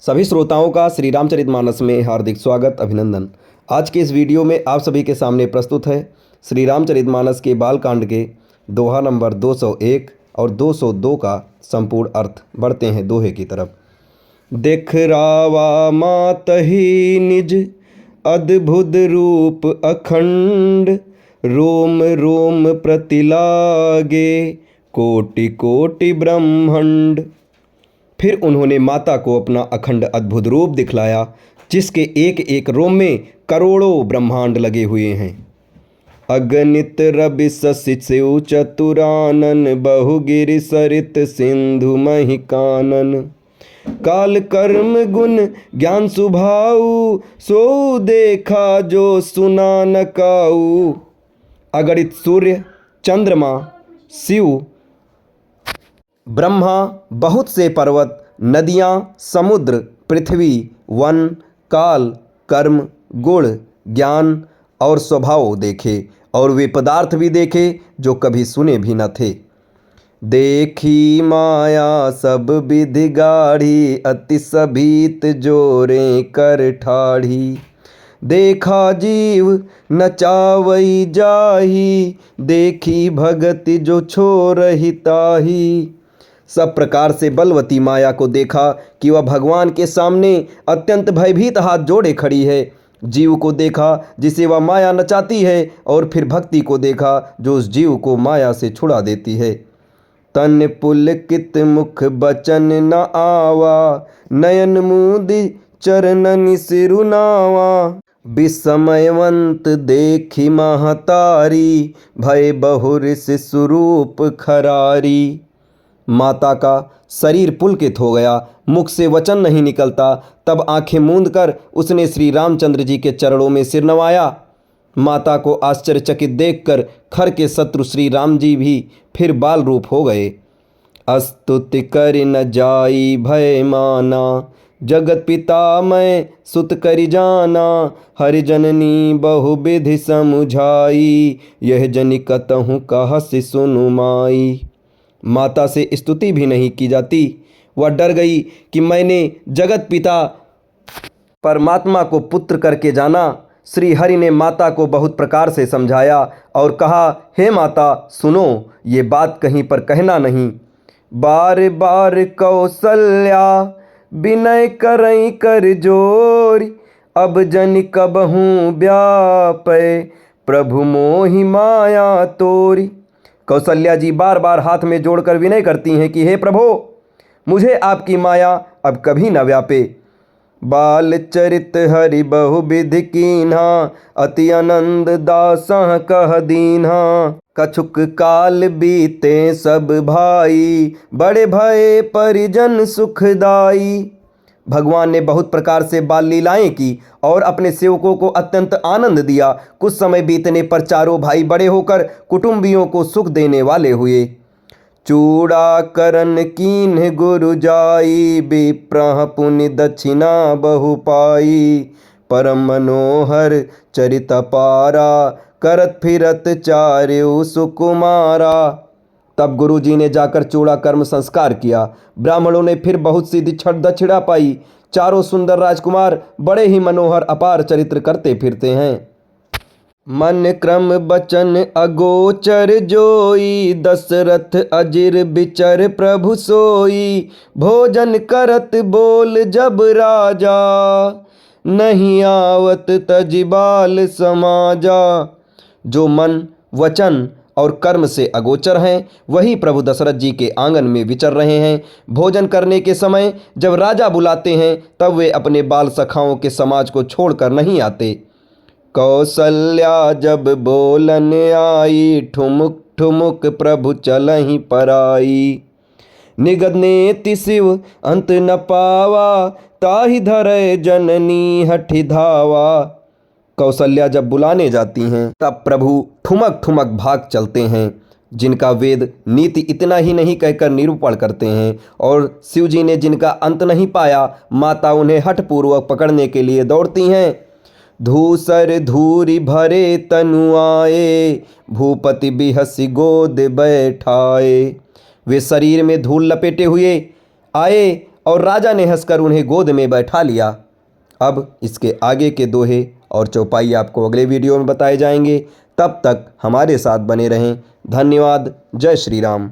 सभी श्रोताओं का श्री रामचरितमानस में हार्दिक स्वागत अभिनंदन। आज के इस वीडियो में आप सभी के सामने प्रस्तुत है श्री रामचरितमानस के बालकांड के दोहा नंबर 201 और 202 का संपूर्ण अर्थ। बढ़ते हैं दोहे की तरफ। देख रावा मातहि निज अद्भुत रूप अखंड, रोम रोम प्रतिलागे कोटि कोटि ब्रह्मांड। फिर उन्होंने माता को अपना अखंड अद्भुत रूप दिखलाया, जिसके एक एक रोम में करोड़ों ब्रह्मांड लगे हुए हैं। अगणित रवि शशि शिव चतुरानन, बहुगिरि सरित सिंधु महि कानन। काल कर्म गुण ज्ञान सुभाऊ, सो देखा जो सुना न काऊ। अगणित सूर्य, चंद्रमा, शिव, ब्रह्मा, बहुत से पर्वत, नदियाँ, समुद्र, पृथ्वी, वन, काल, कर्म, गुण, ज्ञान और स्वभाव देखे, और वे पदार्थ भी देखे जो कभी सुने भी न थे। देखी माया सब विधि गाढ़ी, अति सभीत जोरे कर ठाढ़ी। देखा जीव नचावई जाही, देखी भगति जो छोड़हि ताही। सब प्रकार से बलवती माया को देखा कि वह भगवान के सामने अत्यंत भयभीत हाथ जोड़े खड़ी है। जीव को देखा जिसे वह माया नचाती है, और फिर भक्ति को देखा जो उस जीव को माया से छुड़ा देती है। तन पुलकित मुख बचन न आवा, नयन मूदि चरणनि सिरुनावा। विस्मयवंत देखी महतारी, भय बहुरिस स्वरूप खरारी। माता का शरीर पुलकित हो गया, मुख से वचन नहीं निकलता। तब आंखें मूंद कर उसने श्री रामचंद्र जी के चरणों में सिर नवाया। माता को आश्चर्यचकित देखकर खर के शत्रु श्री राम जी भी फिर बाल रूप हो गए। अस्तुति कर न जाई भय माना, जगत पिता मैं सुत करि जाना। हरि जननी बहु विधि समुझाई, यह जनि कतहु कहसि सुनु माई। माता से स्तुति भी नहीं की जाती। वह डर गई कि मैंने जगत पिता परमात्मा को पुत्र करके जाना। श्री हरि ने माता को बहुत प्रकार से समझाया और कहा, हे माता सुनो, ये बात कहीं पर कहना नहीं। बार बार कौशल्या विनय करई कर जोरी, अब जन कबहूँ व्यापै प्रभु मोहि माया तोरी। कौशल्या जी बार बार हाथ में जोड़कर विनय करती हैं कि हे प्रभो, मुझे आपकी माया अब कभी न व्यापे। बाल चरित हरि बहु विधि कीन्हा, अति आनंद दासः कह दीन्हा। कछुक काल बीते सब भाई, बड़े भय परिजन सुखदाई। भगवान ने बहुत प्रकार से बाल लीलाएं की और अपने सेवकों को अत्यंत आनंद दिया। कुछ समय बीतने पर चारों भाई बड़े होकर कुटुंबियों को सुख देने वाले हुए। चूड़ा करन कीन्ह गुरु जाई, विप्रह पुनि दक्षिणा बहु पाई। परम मनोहर चरित पारा, करत फिरत चार्यु सुकुमारा। तब गुरुजी ने जाकर चूड़ा कर्म संस्कार किया। ब्राह्मणों ने फिर बहुत सी दक्षिणा पाई। चारों सुंदर राजकुमार बड़े ही मनोहर अपार चरित्र करते फिरते हैं। मन क्रम बचन अगोचर जोई, दशरथ अजिर बिचर प्रभु सोई। भोजन करत बोल जब राजा, नहीं आवत तजिबाल समाजा। जो मन, वचन और कर्म से अगोचर हैं, वही प्रभु दशरथ जी के आंगन में विचर रहे हैं। भोजन करने के समय जब राजा बुलाते हैं, तब वे अपने बाल सखाओं के समाज को छोड़कर नहीं आते। कौशल्या जब बोलन आई, ठुमुक ठुमुक प्रभु चलहि पराई। निगद नेति शिव अंत न पावा, ताहि धरय जननी हठि धावा। कौशल्या जब बुलाने जाती हैं, तब प्रभु ठुमक ठुमक भाग चलते हैं, जिनका वेद नीति इतना ही नहीं कहकर निरूपण करते हैं। और शिवजी ने जिनका अंत नहीं पाया, माता उन्हें हठपूर्वक पकड़ने के लिए दौड़ती हैं। धूसर धूरी भरे तनु आए, भूपति बिहसी गोद बैठाए। वे शरीर में धूल लपेटे हुए आए और राजा ने हंसकर उन्हें गोद में बैठा लिया। अब इसके आगे के दोहे और चौपाई आपको अगले वीडियो में बताए जाएंगे। तब तक हमारे साथ बने रहें। धन्यवाद। जय श्री राम।